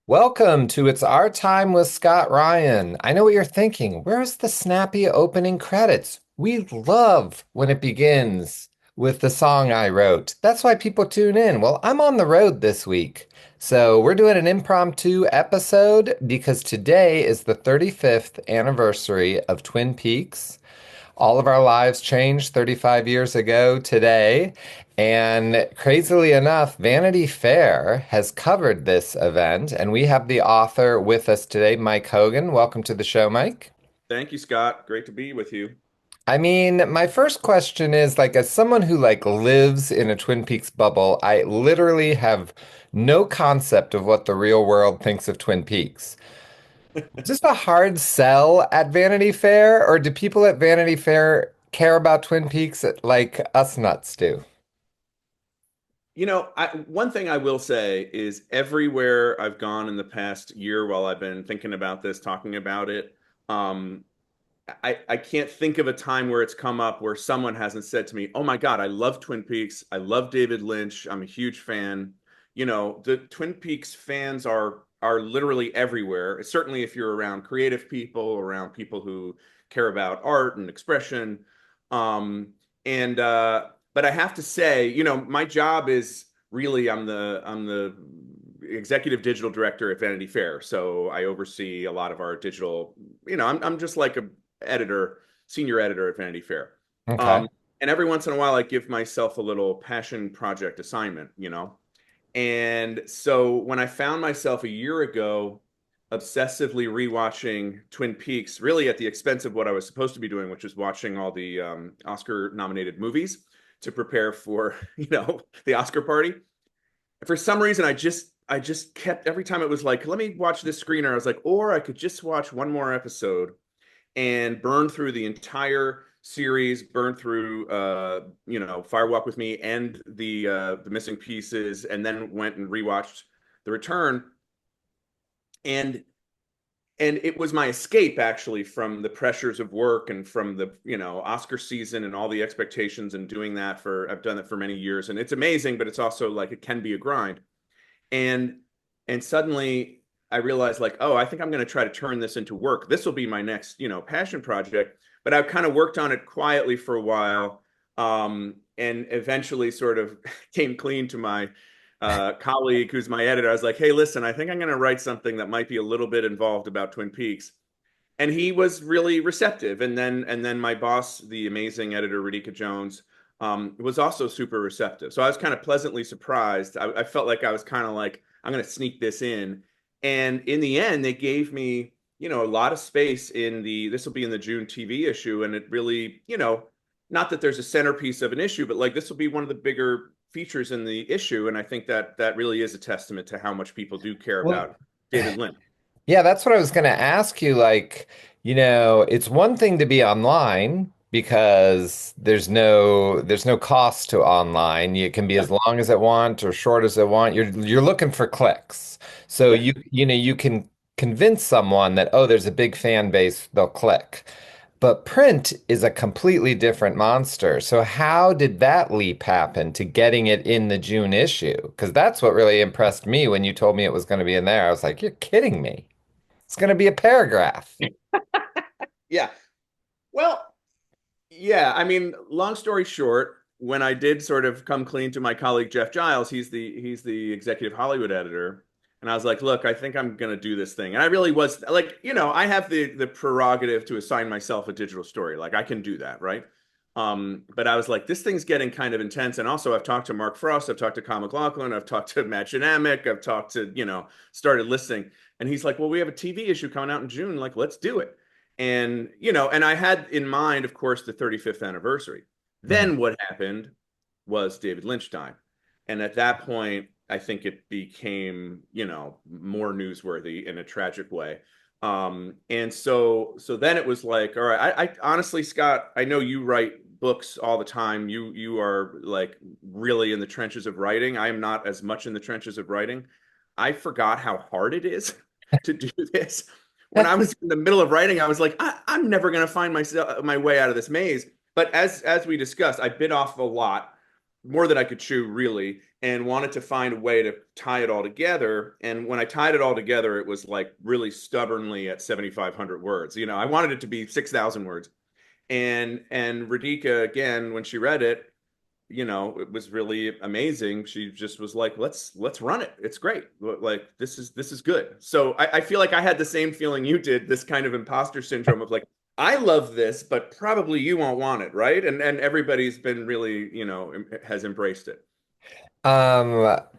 Welcome to It's Our Time with Scott Ryan. I know what you're thinking. Where's the snappy opening credits? We love when it begins with the song I wrote. That's why people tune in. Well, I'm on the road this week. So we're doing an impromptu episode because today is the 35th anniversary of Twin Peaks. All of our lives changed 35 years ago today. And crazily enough, Vanity Fair has covered this event, and we have the author with us today, Mike Hogan. Welcome to the show, Mike. Thank you, Scott. Great to be with you. I mean, my first question is like, as someone who lives in a Twin Peaks bubble, I literally have no concept of what the real world thinks of Twin Peaks. Is this a hard sell at Vanity Fair, or do people at Vanity Fair care about Twin Peaks like us nuts do? One thing I will say is everywhere I've gone in the past year while I've been thinking about this, talking about it, um, I can't think of a time where it's come up where someone hasn't said to me, "Oh my God, I love Twin Peaks. I love David Lynch. I'm a huge fan." The Twin Peaks fans are literally everywhere. Certainly, if you're around creative people, around people who care about art and expression. Um, and But I have to say, my job is really I'm the executive digital director at Vanity Fair. So I oversee a lot of our digital, I'm just like a editor, senior editor at Vanity Fair. Okay. Um, and every once in a while, I give myself a little passion project assignment. And so when I found myself a year ago obsessively rewatching Twin Peaks, really at the expense of what I was supposed to be doing, which is watching all the Oscar nominated movies to prepare for, the Oscar party. For some reason, I just kept every time it was like, let me watch this screener. I was like, or I could just watch one more episode and burn through the entire series, burn through Fire Walk with Me and the missing pieces, and then went and rewatched The Return. And and it was my escape actually from the pressures of work and from the Oscar season and all the expectations and doing that for I've done it for many years, and it's amazing, but it's also like it can be a grind. And and suddenly I realized, like, oh, I think I'm going to try to turn this into work. This will be my next passion project. But I've kind of worked on it quietly for a while, and eventually sort of came clean to my colleague who's my editor. I was like, hey, listen, I think I'm going to write something that might be a little bit involved about Twin Peaks. And he was really receptive. And then my boss, the amazing editor Radhika Jones, was also super receptive. So I was kind of pleasantly surprised. I felt like I was kind of like, I'm going to sneak this in. And in the end, they gave me, a lot of space this will be in the June TV issue. And it really, not that there's a centerpiece of an issue, but like this will be one of the bigger features in the issue. And I think that that really is a testament to how much people do care Well, about David Lynch. yeah, that's what I was going to ask you. It's one thing to be online because there's no cost to online. It can be Yeah. as long as it want or short as it want. You're looking for clicks. So Yeah. you can convince someone that, oh, there's a big fan base, they'll click. But print is a completely different monster. So how did that leap happen to getting it in the June issue? Because that's what really impressed me when you told me it was going to be in there. I was like, you're kidding me. It's going to be a paragraph. Yeah. Well, yeah, I mean, long story short, when I did sort of come clean to my colleague Jeff Giles, he's the executive Hollywood editor, and I was like, "Look, I think I'm going to do this thing." And I really was like, I have the prerogative to assign myself a digital story. Like I can do that, right? But I was like, this thing's getting kind of intense. And also I've talked to Mark Frost, I've talked to Kyle MacLachlan, I've talked to Matt Janamick, I've talked to, started listening. And he's like, well, we have a TV issue coming out in June. Like, let's do it. And I had in mind, of course, the 35th anniversary. Mhm. Then what happened was David Lynch died. And at that point, I think it became, more newsworthy in a tragic way. And so then it was like, all right, I honestly, Scott, I know you write books all the time. You are like really in the trenches of writing. I am not as much in the trenches of writing. I forgot how hard it is to do this. When I was in the middle of writing, I was like, I'm never going to find my way out of this maze. But as we discussed, I bit off a lot. more than I could chew, really, and wanted to find a way to tie it all together. And when I tied it all together, it was like really stubbornly at 7,500 words. I wanted it to be 6,000 words. And Radhika, again, when she read it, it was really amazing. She just was like, let's run it. It's great. Like this is good. So I feel like I had the same feeling you did, this kind of imposter syndrome of like, I love this, but probably you won't want it, right? And everybody's been really, has embraced it.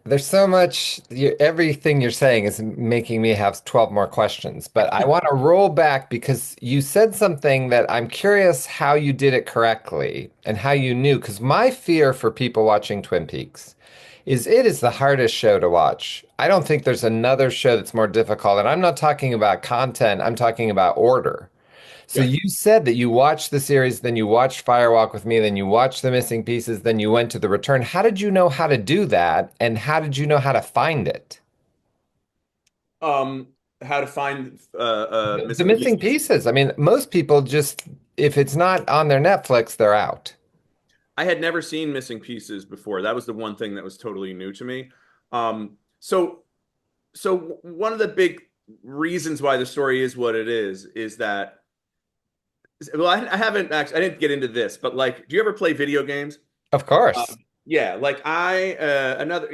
There's so much, everything you're saying is making me have 12 more questions, but I want to roll back because you said something that I'm curious how you did it correctly and how you knew. Because my fear for people watching Twin Peaks is it is the hardest show to watch. I don't think there's another show that's more difficult. And I'm not talking about content, I'm talking about order. So Yeah. you said that you watched the series, then you watched Firewalk with Me, then you watched The Missing Pieces, then you went to The Return. How did you know how to do that? And how did you know how to find it? Um, how to find The missing Missing pieces. Pieces. I mean, most people just, if it's not on their Netflix, they're out. I had never seen missing pieces before. That was the one thing that was totally new to me. So one of the big reasons why the story is what it is that, well, I haven't actually, I didn't get into this, but like, do you ever play video games? Of course. Yeah, like another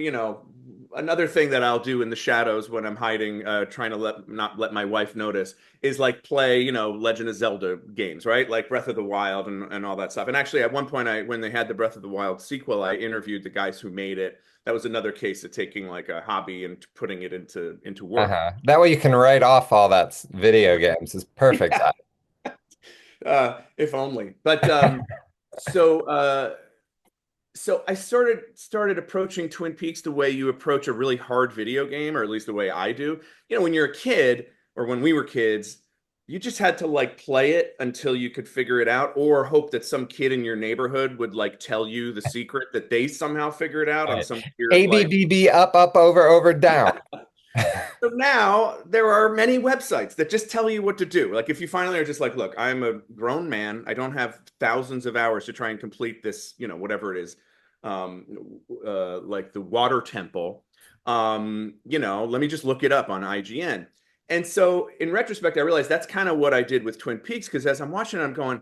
thing that I'll do in the shadows when I'm hiding, trying to not let my wife notice, is like play, Legend of Zelda games, right? Like Breath of the Wild and all that stuff. And actually, at one point, when they had the Breath of the Wild sequel, I interviewed the guys who made it. That was another case of taking like a hobby and putting it into work. Uh-huh. That way you can write off all that video games is perfect. Yeah, if only. But so uh, so I started approaching Twin Peaks the way you approach a really hard video game, or at least the way I do. When you're a kid, or when we were kids, you just had to like play it until you could figure it out, or hope that some kid in your neighborhood would like tell you the secret that they somehow figured out on Right. some weird like. ABBB up, up, over, over, down. So now there are many websites that just tell you what to do. Like if you finally are just like, look, I'm a grown man. I don't have thousands of hours to try and complete this, whatever it is, like the water temple. Let me just look it up on IGN. And so in retrospect, I realized that's kind of what I did with Twin Peaks, because as I'm watching it, I'm going,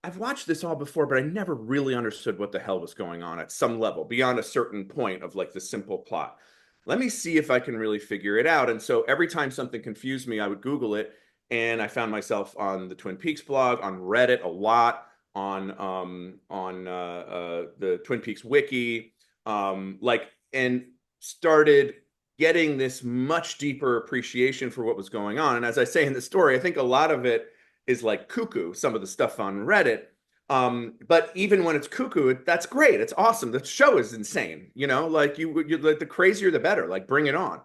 I've watched this all before, but I never really understood what the hell was going on at some level beyond a certain point of like the simple plot. Let me see if I can really figure it out. And so every time something confused me, I would Google it. And I found myself on the Twin Peaks blog, on Reddit a lot, on the Twin Peaks wiki, and started getting this much deeper appreciation for what was going on. And as I say in the story, I think a lot of it is like cuckoo, some of the stuff on Reddit. But even when it's cuckoo, that's great. It's awesome. The show is insane. Like you like the crazier the better. Like bring it on.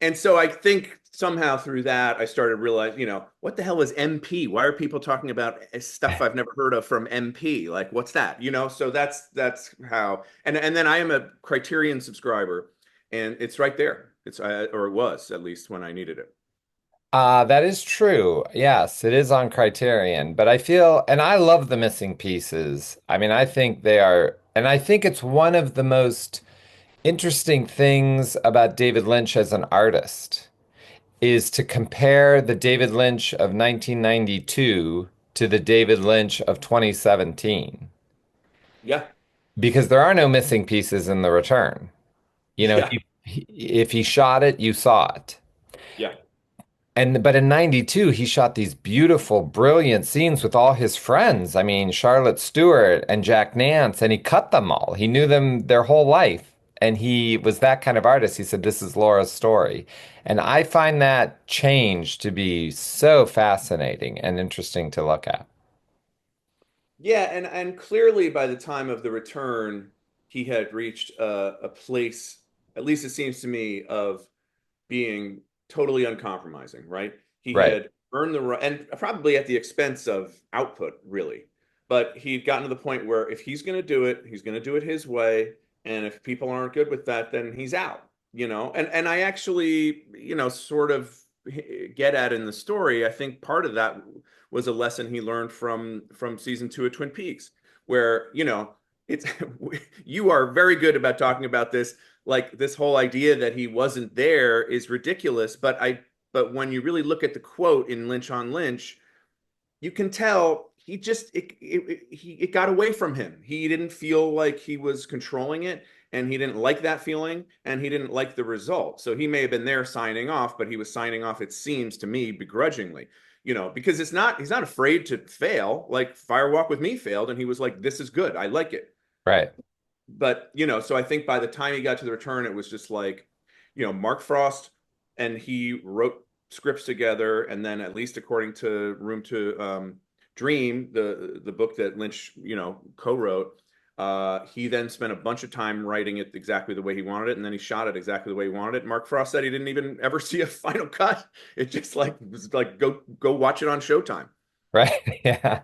And so I think somehow through that I started realizing, what the hell is MP? Why are people talking about stuff I've never heard of from MP? Like what's that? So that's how. And then I am a Criterion subscriber, and it's right there. Or it was at least when I needed it. That is true. Yes, it is on Criterion, but I feel, and I love the missing pieces. I mean, I think they are, and I think it's one of the most interesting things about David Lynch as an artist is to compare the David Lynch of 1992 to the David Lynch of 2017, Yeah. because there are no missing pieces in The Return. Yeah. If he shot it, you saw it. Yeah. And but in 92, he shot these beautiful, brilliant scenes with all his friends. I mean, Charlotte Stewart and Jack Nance, and he cut them all. He knew them their whole life. And he was that kind of artist. He said, "This is Laura's story." And I find that change to be so fascinating and interesting to look at. Yeah, and clearly by the time of the return, he had reached a place, at least it seems to me, of being totally uncompromising, right? He Right. had earned the right, and probably at the expense of output, really. But he'd gotten to the point where if he's going to do it, he's going to do it his way. And if people aren't good with that, then he's out. And I actually, sort of get at in the story. I think part of that was a lesson he learned from season 2 of Twin Peaks, where, it's you are very good about talking about this. Like this whole idea that he wasn't there is ridiculous. But when you really look at the quote in Lynch on Lynch, you can tell he just it got away from him. He didn't feel like he was controlling it, and he didn't like that feeling, and he didn't like the result. So he may have been there signing off, but he was signing off, it seems to me, begrudgingly. Because he's not afraid to fail. Like Firewalk with Me failed, and he was like, "This is good. I like it." Right. But so I think by the time he got to the return, it was just like, Mark Frost and he wrote scripts together, and then at least according to Room to Dream, the book that Lynch, co-wrote, he then spent a bunch of time writing it exactly the way he wanted it, and then he shot it exactly the way he wanted it. Mark Frost said he didn't even ever see a final cut. It just like was like go watch it on Showtime. Right. Yeah.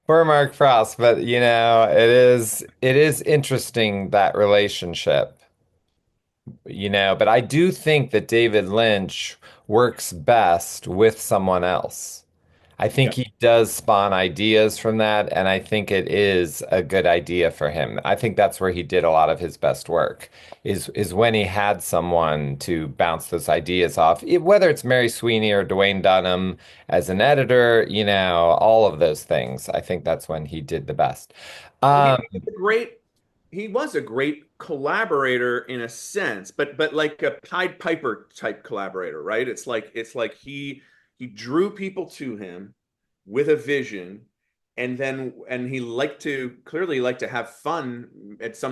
Poor Mark Frost, but it is interesting that relationship. But I do think that David Lynch works best with someone else. I think Yeah. he does spawn ideas from that, and I think it is a good idea for him. I think that's where he did a lot of his best work, is when he had someone to bounce those ideas off. Whether it's Mary Sweeney or Dwayne Dunham as an editor, all of those things. I think that's when he did the best. Well, Um, he was a great collaborator in a sense, but like a Pied Piper type collaborator, right? It's like he drew people to him with a vision, and he clearly liked to have fun at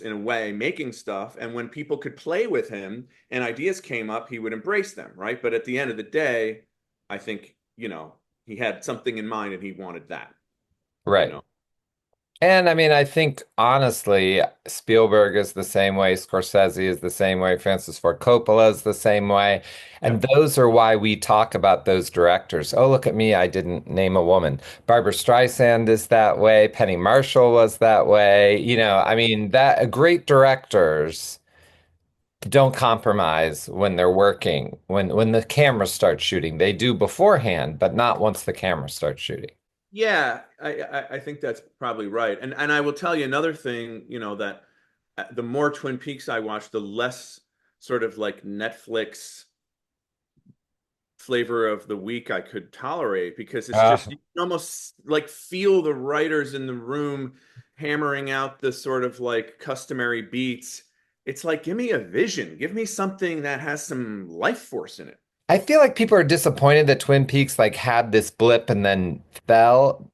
in a way making stuff. And when people could play with him and ideas came up, he would embrace them, right? But at the end of the day, I think, he had something in mind and he wanted that, you right. know. And I mean, I think honestly, Spielberg is the same way, Scorsese is the same way, Francis Ford Coppola is the same way. Yeah. And those are why we talk about those directors. Oh, look at me, I didn't name a woman. Barbara Streisand is that way, Penny Marshall was that way. I mean, that great directors don't compromise when they're working. When the camera starts shooting, they do beforehand, but not once the camera starts shooting. Yeah, I think that's probably right. And I will tell you another thing, that the more Twin Peaks I watch, the less sort of like Netflix flavor of the week I could tolerate, because it's Uh, just you can almost like feel the writers in the room hammering out the sort of like customary beats. It's like, give me a vision, give me something that has some life force in it. I feel like people are disappointed that Twin Peaks like had this blip and then fell,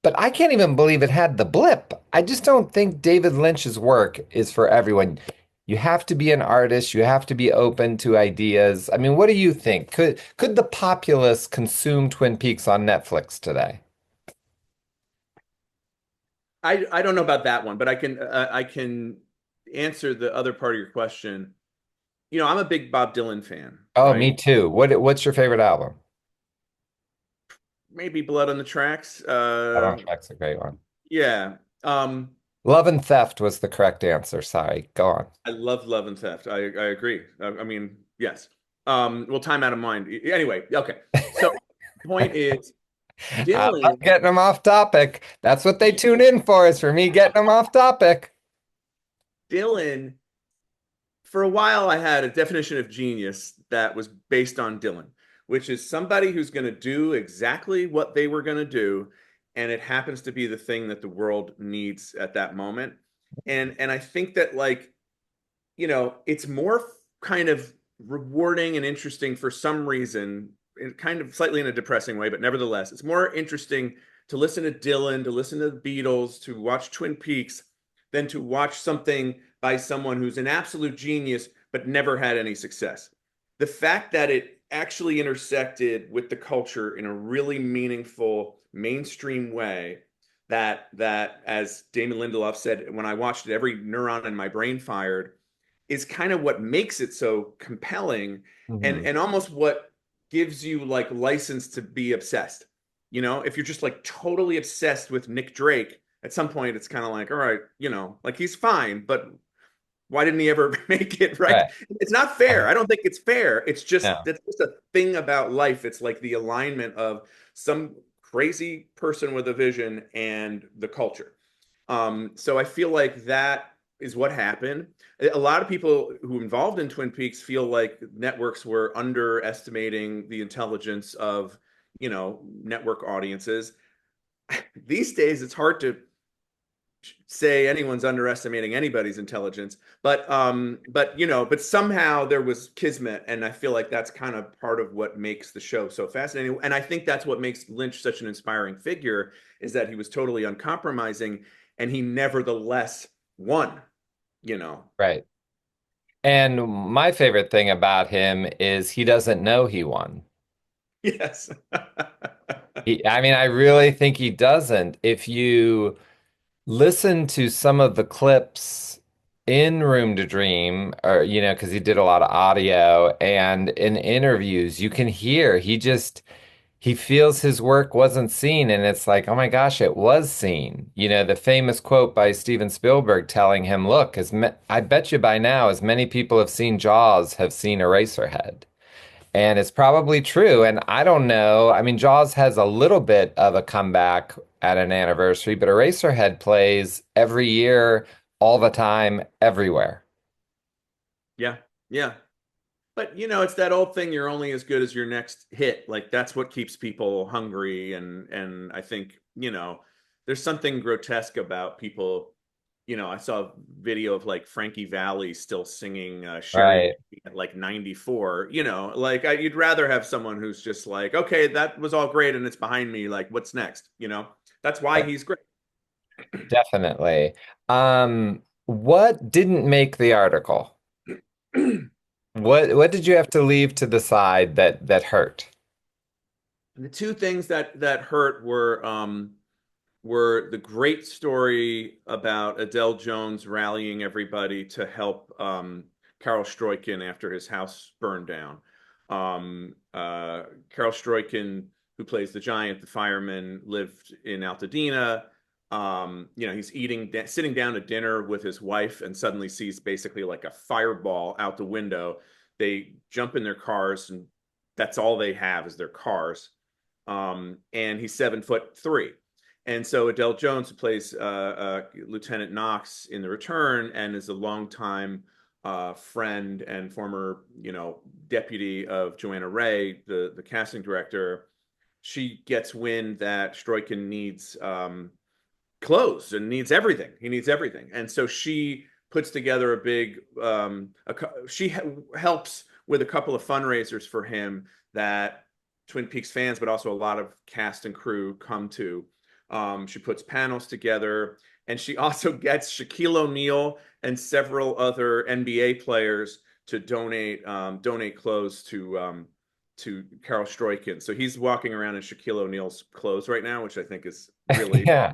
but I can't even believe it had the blip. I just don't think David Lynch's work is for everyone. You have to be an artist, you have to be open to ideas. I mean, what do you think? Could the populace consume Twin Peaks on Netflix today? I don't know about that one, but I can answer the other part of your question. I'm a big Bob Dylan fan, Oh, me right? too. What's your favorite album? Maybe Blood on the Tracks. I don't Track's a great one. Yeah. Love and Theft was the correct answer. Sorry. Go on. I love Love and Theft. I agree. I mean, yes. Well, time out of mind. Anyway, okay. So, point is, I love Dylan, getting them off topic. That's what they tune in for, is for me getting them off topic. Dylan, for a while, I had a definition of genius that was based on Dylan, which is somebody who's going to do exactly what they were going to do, and it happens to be the thing that the world needs at that moment. And I think that, like, it's more kind of rewarding and interesting for some reason, kind of slightly in a depressing way, but nevertheless, it's more interesting to listen to Dylan, to listen to the Beatles, to watch Twin Peaks, than to watch something by someone who's an absolute genius but never had any success. The fact that it actually intersected with the culture in a really meaningful mainstream way, that as Damon Lindelof said, when I watched it, every neuron in my brain fired, is kind of what makes it so compelling, and Mhm. and almost what gives you like license to be obsessed. If you're just like totally obsessed with Nick Drake, at some point it's kind of like, all right, like he's fine, but why didn't he ever make it, right? Right. It's not fair. I don't think it's fair. It's just No. that's just a thing about life. It's like the alignment of some crazy person with a vision and the culture. So I feel like that is what happened. A lot of people who involved in Twin Peaks feel like networks were underestimating the intelligence of, network audiences. These days, it's hard to say anyone's underestimating anybody's intelligence, but somehow there was kismet, and I feel like that's kind of part of what makes the show so fascinating. And I think that's what makes Lynch such an inspiring figure, is that he was totally uncompromising, and he nevertheless won, you know. Right. And my favorite thing about him is he doesn't know he won. Yes. I mean, I really think he doesn't. If you listen to some of the clips in Room to Dream, or, because he did a lot of audio and in interviews, you can hear he feels his work wasn't seen. And it's like, oh my gosh, it was seen. The famous quote by Steven Spielberg telling him, look, I bet you by now, as many people have seen Jaws have seen Eraserhead. And it's probably true. And I don't know. I mean, Jaws has a little bit of a comeback at an anniversary, but Eraserhead plays every year, all the time, everywhere. Yeah. Yeah. But it's that old thing, you're only as good as your next hit. Like that's what keeps people hungry, and I think, there's something grotesque about people. I saw a video of like Frankie Valli still singing Sherry Right. Baby at like 94. Like you'd rather have someone who's just like, okay, that was all great and it's behind me. Like, what's next? That's why he's great. Definitely. What didn't make the article? What did you have to leave to the side that hurt? The two things that hurt were the great story about Adele Jones rallying everybody to help Carol Stroiken after his house burned down. Carol Stroiken, who plays the giant, the fireman, lived in Altadena. He's sitting down to dinner with his wife, and suddenly sees basically like a fireball out the window. They jump in their cars, and that's all they have is their cars. And he's 7'3". And so Adele Jones, who plays Lieutenant Knox in The Return, and is a longtime friend and former, deputy of Joanna Ray, the casting director, she gets wind that Stroiken needs clothes and needs everything. He needs everything, and so she puts together a big. She helps with a couple of fundraisers for him that Twin Peaks fans, but also a lot of cast and crew come to. She puts panels together, and she also gets Shaquille O'Neal and several other NBA players to donate clothes to Carol Stroiken. So he's walking around in Shaquille O'Neal's clothes right now, which I think is really Yeah,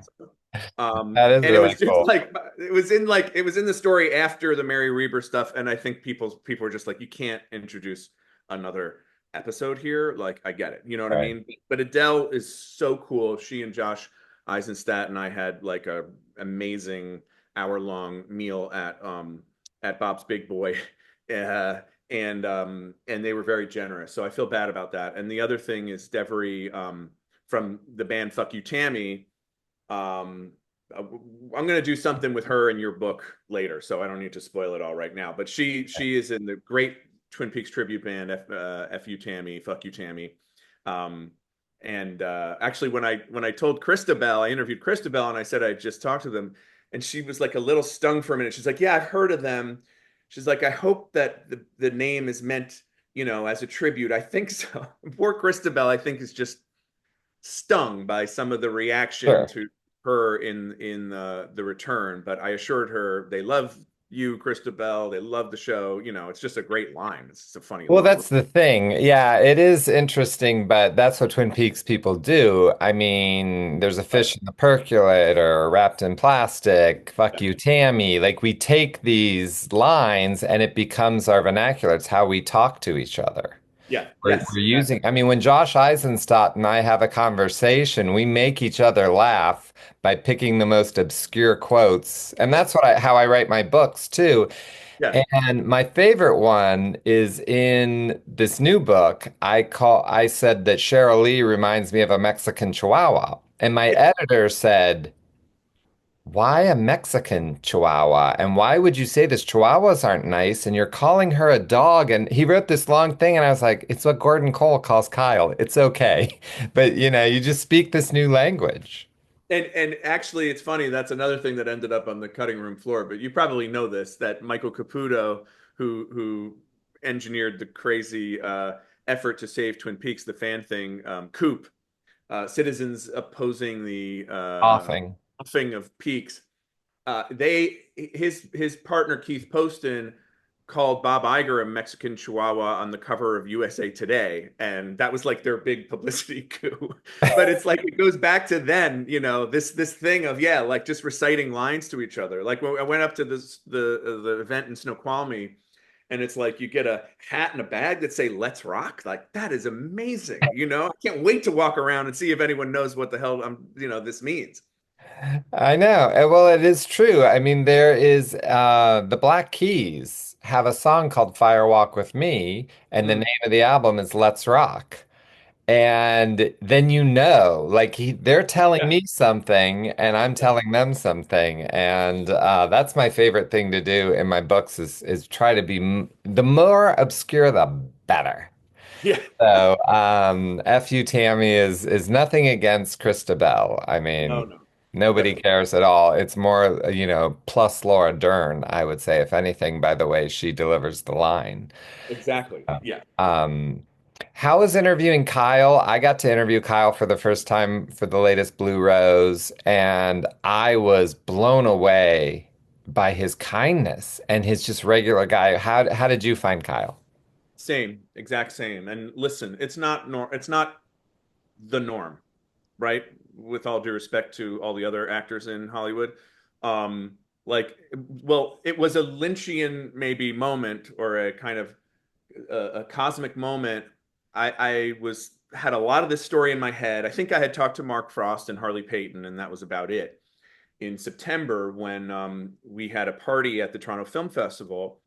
awesome. that is And it really was just cool. like it was in the story after the Mary Reber stuff, and I think people were just like, you can't introduce another episode here. Like, I get it, you know what I Right. mean? But Adele is so cool. She and Josh Eisenstadt and I had like a amazing hour-long meal at Bob's Big Boy. uh, and they were very generous. So I feel bad about that. And the other thing is Devery from the band Fuck You Tammy. um, I'm going to do something with her in your book later, so I don't need to spoil it all right now. But she is in the great Twin Peaks tribute band F You Tammy, Fuck You Tammy. Um, and actually, when I told Christabel, I interviewed Christabel, and I said I just talked to them, and she was like a little stung for a minute. She's like, "Yeah, I've heard of them." She's like, "I hope that the name is meant, as a tribute." I think so. Poor Christabel, I think, is just stung by some of the reaction Sure. to her in the return, but I assured her they love you, Christabel. They love the show. It's just a great line. It's just a funny Well, line. that's the thing. Yeah, it is interesting, but that's what Twin Peaks people do. I mean, there's a Right. fish in the percolator, wrapped in plastic, fuck Yeah. you, Tammy. Like we take these lines and it becomes our vernacular. It's how we talk to each other. Yeah. We're Yes. using, I mean, when Josh Eisenstadt and I have a conversation, we make each other laugh by picking the most obscure quotes. And that's how I write my books too. Yeah. And my favorite one is in this new book. I said that Cheryl Lee reminds me of a Mexican Chihuahua. And my Yeah. editor said, Why a Mexican Chihuahua? And why would you say this? Chihuahuas aren't nice, and you're calling her a dog. And he wrote this long thing, and I was like, it's what Gordon Cole calls Kyle. It's okay. But you just speak this new language. And actually, it's funny. That's another thing that ended up on the cutting room floor. But you probably know this, that Michael Caputo, who engineered the crazy effort to save Twin Peaks, the fan thing, Coop, citizens opposing the Offing. thing of Peaks. They his partner Keith Poston called Bob Iger a Mexican Chihuahua on the cover of USA Today, and that was like their big publicity coup. But it's like it goes back to then, this thing of yeah, like just reciting lines to each other. Like when I went up to the event in Snoqualmie, and it's like you get a hat and a bag that say "Let's Rock." Like that is amazing. I can't wait to walk around and see if anyone knows what the hell this means. I know. Well, it is true. I mean, there is the Black Keys have a song called Fire Walk with Me, and the Mm. name of the album is Let's Rock. And then like they're telling Yeah. me something and I'm telling them something. And that's my favorite thing to do in my books is try to be the more obscure, the better. Yeah. So, F you, Tammy is nothing against Christabel. I No, mean, no, nobody definitely. cares at all. It's more, plus Laura Dern, I would say, if anything, by the way she delivers the line. Exactly. Yeah. Um, how was interviewing Kyle? I got to interview Kyle for the first time for the latest Blue Rose, and I was blown away by his kindness and his just regular guy. How did you find Kyle? Same, exact same. And listen, it's not the norm, right? With all due respect to all the other actors in Hollywood. Like, well, it was a Lynchian maybe moment or a kind of a cosmic moment. I was had a lot of this story in my head. I think I had talked to Mark Frost and Harley Payton, and that was about it. In September, when we had a party at the Toronto Film Festival,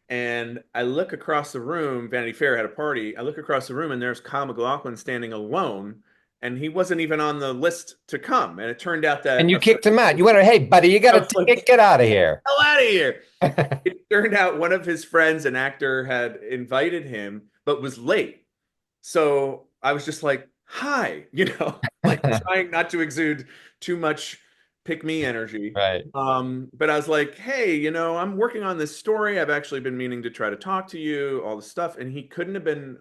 and I look across the room, Vanity Fair had a party. I look across the room and there's Kyle MacLachlan standing alone, and he wasn't even on the list to come. And it turned out And that you kicked him out. You went, hey, buddy, you got I a was like, ticket. Get out of here. hell out of here. It turned out one of his friends, an actor, had invited him, but was late. So I was just like, hi, like trying not to exude too much pick me energy. Right, But I was like, hey, I'm working on this story. I've actually been meaning to try to talk to you, all this stuff. And he couldn't have been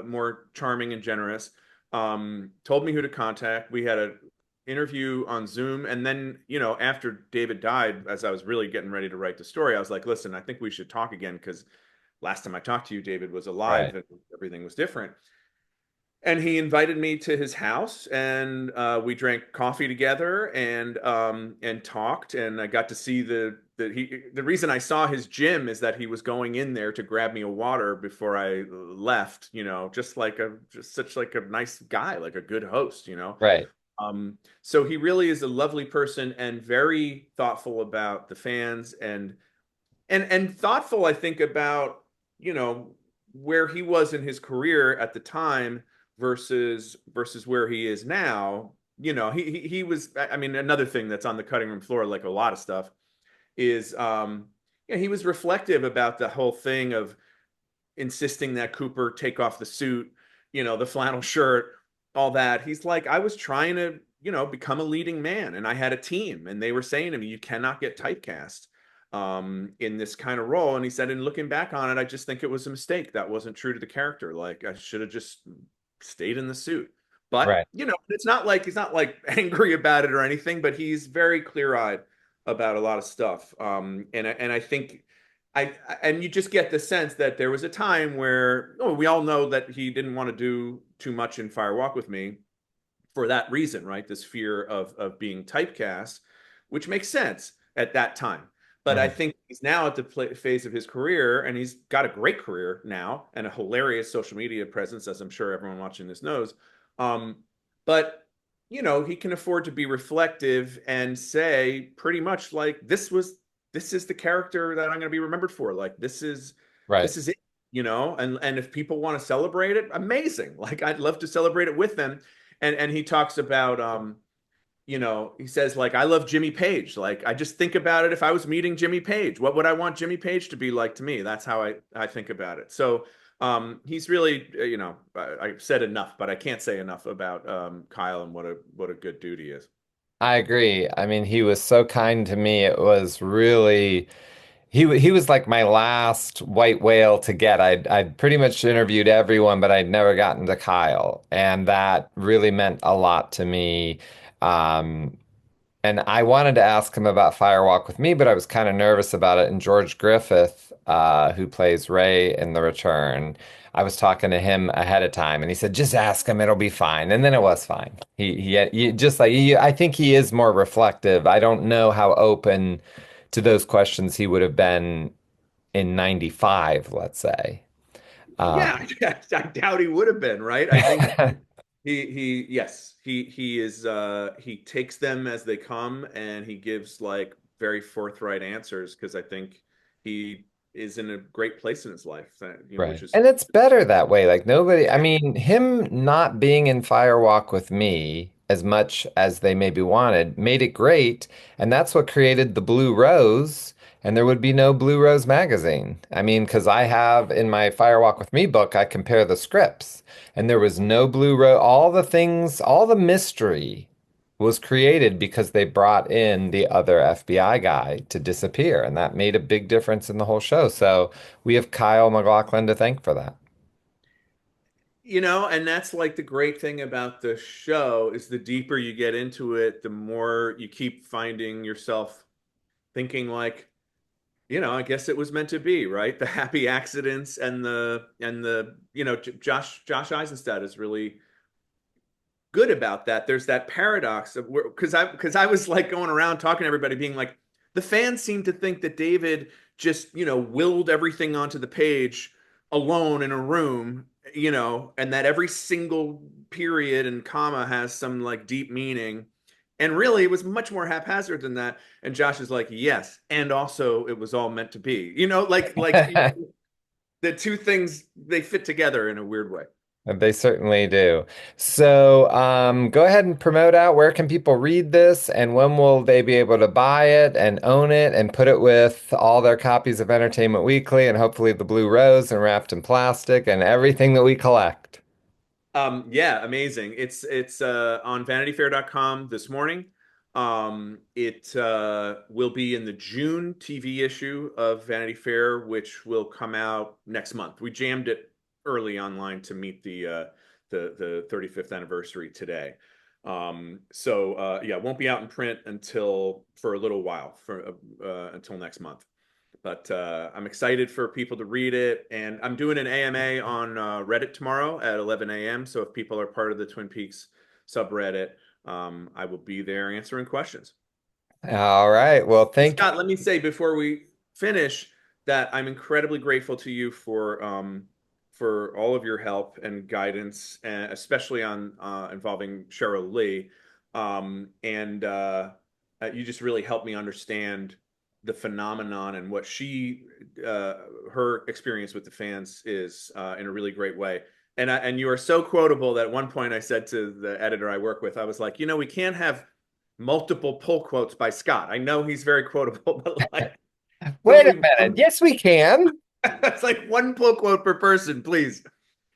more charming and generous. Told me who to contact. We had an interview on Zoom. And then, after David died, as I was really getting ready to write the story, I was like, listen, I think we should talk again because last time I talked to you, David was right, alive and everything was different. And he invited me to his house, and we drank coffee together and talked. And I got to see the reason I saw his gym is that he was going in there to grab me a water before I left. Just such like a nice guy, like a good host. right. So he really is a lovely person and very thoughtful about the fans and thoughtful, I think, about you know where he was in his career at the time versus where he is now. He was. I mean, another thing that's on the cutting room floor, like a lot of stuff, is he was reflective about the whole thing of insisting that Cooper take off the suit, the flannel shirt, all that. He's like, I was trying to, become a leading man, and I had a team, and they were saying to me, you cannot get typecast in this kind of role. And he said, in looking back on it, I just think it was a mistake. That wasn't true to the character. Like I should have just stayed in the suit. But Right. it's not like he's not like angry about it or anything, but he's very clear-eyed about a lot of stuff. And I think and you just get the sense that there was a time where we all know that he didn't want to do too much in Fire Walk with Me for that reason, right? This fear of being typecast, which makes sense at that time. But I Mhm. think he's now at the phase of his career, and he's got a great career now and a hilarious social media presence, as I'm sure everyone watching this knows. But he can afford to be reflective and say pretty much like this is the character that I'm going to be remembered for. Like Right. this is it, and if people want to celebrate it, amazing. Like I'd love to celebrate it with them. And he talks about he says like, I love Jimmy Page. Like, I just think about it. If I was meeting Jimmy Page, what would I want Jimmy Page to be like to me? That's how I think about it. So, he's really, I've said enough, but I can't say enough about Kyle and what a good dude he is. I agree. I mean, he was so kind to me. It was really he was like my last white whale to get. I'd pretty much interviewed everyone, but I'd never gotten to Kyle, and that really meant a lot to me. Um, And I wanted to ask him about Firewalk with Me, but I was kind of nervous about it. And George Griffith, who plays Ray in The Return, I was talking to him ahead of time, and he said, "Just ask him; it'll be fine." And then it was fine. He just like I think he is more reflective. I don't know how open to those questions he would have been in '95, let's say. Yeah, I doubt he would have been, right? I think Uh, yes, he is he takes them as they come and he gives like very forthright answers because I think he is in a great place in his life, which Right. is And it's better that way. Like nobody, I yeah. mean, him not being in Firewalk with Me as much as they maybe wanted made it great. And that's what created the Blue Rose. And there would be no Blue Rose magazine. I mean, because I have in my Firewalk with Me book, I compare the scripts. And there was no Blue Rose. All the things, all the mystery was created because they brought in the other FBI guy to disappear. And that made a big difference in the whole show. So we have Kyle MacLachlan to thank for that. And that's like the great thing about the show is the deeper you get into it, the more you keep finding yourself thinking like, I guess it was meant to be, right? The happy accidents and the Josh Eisenstadt is really good about that. There's that paradox of where because I was like going around talking to everybody, being like, the fans seem to think that David just willed everything onto the page alone in a room, and that every single period and comma has some like deep meaning. And really, it was much more haphazard than that. And Josh is like, yes, and also it was all meant to be. Like the two things they fit together in a weird way. They certainly do. So, go ahead and promote out where can people read this and when will they be able to buy it and own it and put it with all their copies of Entertainment Weekly and hopefully the Blue Rose and wrapped in plastic and everything that we collect. Yeah, amazing. It's on vanityfair.com this morning. It will be in the June TV issue of Vanity Fair, which will come out next month. We jammed it early online to meet the 35th anniversary today. So yeah, it won't be out in print until for a little while, for until next month. But I'm excited for people to read it. And I'm doing an AMA on Reddit tomorrow at 11 a.m. So if people are part of the Twin Peaks subreddit, I will be there answering questions. All right. Well, And thank Scott, let me say before we finish that I'm incredibly grateful to you for all of your help and guidance, and especially on involving Cheryl Lee. And You just really helped me understand the phenomenon and what her experience with the fans is in a really great way. And you are so quotable that at one point I said to the editor I work with, I was like, we can't have multiple pull quotes by Scott. I know he's very quotable, but like it's Wait a only minute. one. Yes, we can. It's like one pull quote per person, please.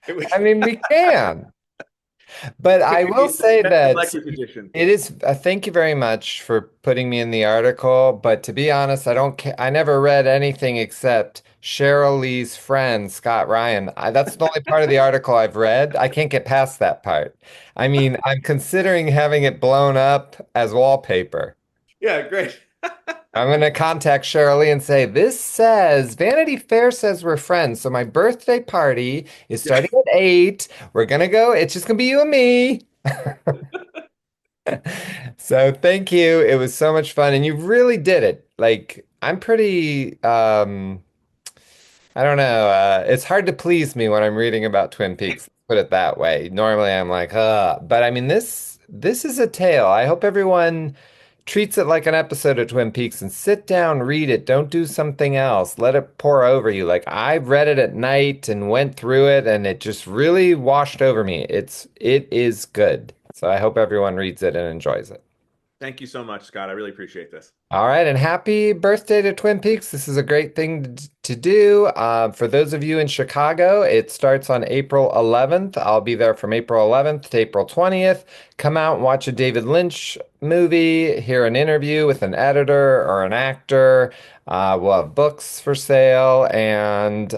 It was I mean, we can. But I will maybe say the that collector's edition. it is, thank you very much for putting me in the article. But to be honest, I don't ca I never read anything except Cheryl Lee's friend, Scott Ryan. That's the only part of the article I've read. I can't get past that part. I mean, I'm considering having it blown up as wallpaper. Yeah, great. I'm going to contact Cheryl Lee and say, this says Vanity Fair says we're friends. So my birthday party is Yeah. starting at 8. We're going to go. It's just going to be you and me. So thank you. It was so much fun and you really did it. Like I'm pretty I don't know, it's hard to please me when I'm reading about Twin Peaks. Put it that way. Normally I'm like, but I mean this is a tale. I hope everyone treats it like an episode of Twin Peaks and sit down, read it. Don't do something else. Let it pour over you. Like I read it at night and went through it and it just really washed over me. It is good. So I hope everyone reads it and enjoys it. Thank you so much, Scott. I really appreciate this. All right, and happy birthday to Twin Peaks. This is a great thing to do. For those of you in Chicago, it starts on April 11th. I'll be there from April 11th to April 20th. Come out and watch a David Lynch movie, hear an interview with an editor or an actor. We'll have books for sale, and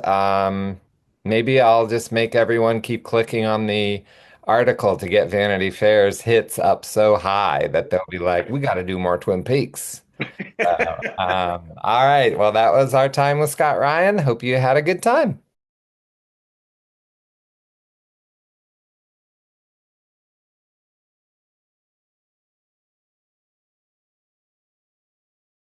maybe I'll just make everyone keep clicking on the article to get Vanity Fair's hits up so high that they'll be like, we got to do more Twin Peaks. All right. Well, that was our time with Scott Ryan. Hope you had a good time.